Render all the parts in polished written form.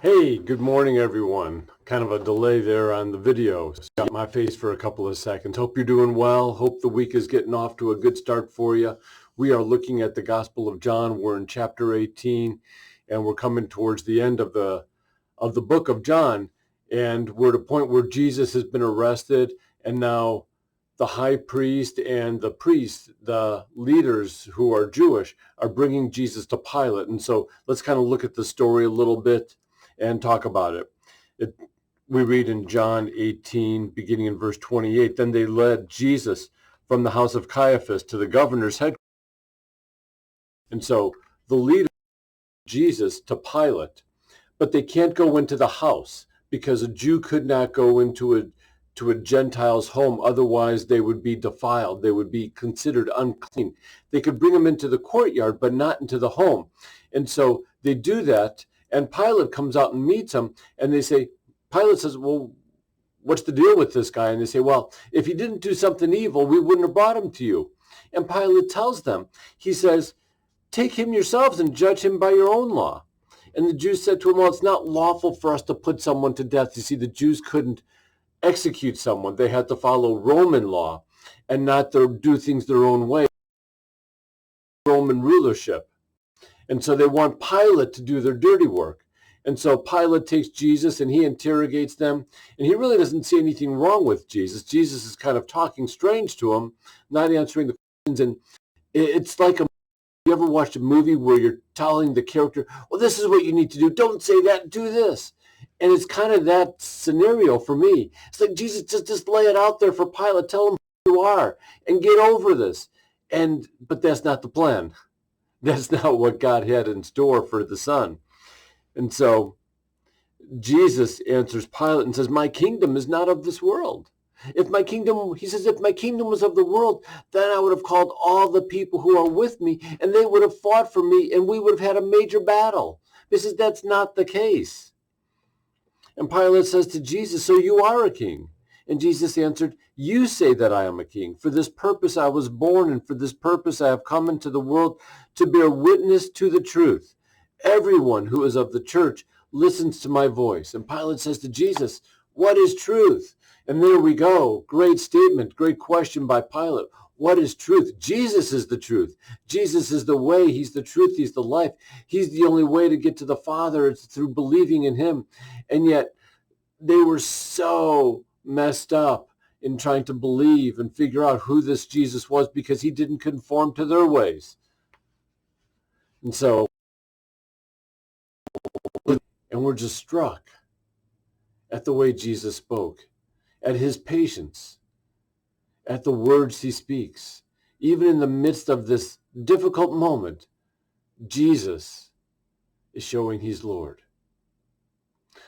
Hey, good morning, everyone. Kind of a delay there on the video. Got my face for a couple of seconds. Hope you're doing well. Hope the week is getting off to a good start for you. We are looking at the Gospel of John. We're in chapter 18, and we're coming towards the end of the book of John. And we're at a point where Jesus has been arrested, and now the high priest and the priests, the leaders who are Jewish, are bringing Jesus to Pilate. And so let's kind of look at the story a little bit and talk about it. We read in John 18, beginning in verse 28, then they led Jesus from the house of Caiaphas to the governor's headquarters. And so the leader Jesus to Pilate, but they can't go into the house because a Jew could not go into a Gentile's home. Otherwise, they would be defiled. They would be considered unclean. They could bring them into the courtyard, but not into the home. And so they do that. And Pilate comes out and meets him, and they say, Pilate says, well, what's the deal with this guy? And they say, well, if he didn't do something evil, we wouldn't have brought him to you. And Pilate tells them, he says, take him yourselves and judge him by your own law. And the Jews said to him, well, it's not lawful for us to put someone to death. You see, the Jews couldn't execute someone. They had to follow Roman law and not do things their own way, Roman rulership. And so they want Pilate to do their dirty work. And so Pilate takes Jesus and he interrogates them. And he really doesn't see anything wrong with Jesus. Jesus is kind of talking strange to him, not answering the questions. And it's like you ever watched a movie where you're telling the character, well, this is what you need to do. Don't say that, do this. And it's kind of that scenario for me. It's like, Jesus, just lay it out there for Pilate. Tell him who you are and get over this. But that's not the plan. That's not what God had in store for the Son. And so Jesus answers Pilate and says, my kingdom is not of this world. If my kingdom was of the world, then I would have called all the people who are with me, and they would have fought for me, and we would have had a major battle. He says, that's not the case. And Pilate says to Jesus, so you are a king. And Jesus answered, you say that I am a king. For this purpose I was born, and for this purpose I have come into the world, to bear witness to the truth. Everyone who is of the church listens to my voice. And Pilate says to Jesus, what is truth? And there we go. Great statement, great question by Pilate. What is truth? Jesus is the truth. Jesus is the way. He's the truth. He's the life. He's the only way to get to the Father. It's through believing in him. And yet they were so messed up in trying to believe and figure out who this Jesus was because he didn't conform to their ways. And so, and we're just struck at the way Jesus spoke, at his patience, at the words he speaks. Even in the midst of this difficult moment, Jesus is showing he's Lord.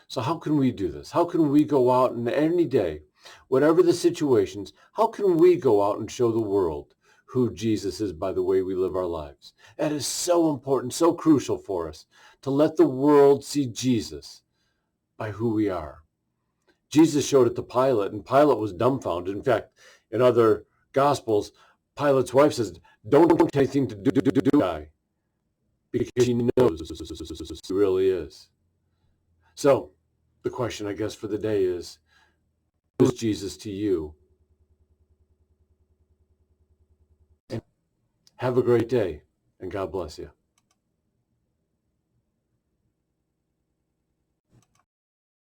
So how can we do this? How can we go out and any day, whatever the situations, how can we go out and show the world who Jesus is by the way we live our lives? That is so important, so crucial for us to let the world see Jesus by who we are. Jesus showed it to Pilate, and Pilate was dumbfounded. In fact, in other Gospels, Pilate's wife says, don't have anything to do with the guy, because she knows who he really is. So the question, I guess, for the day is, who is Jesus to you? And have a great day, and God bless you.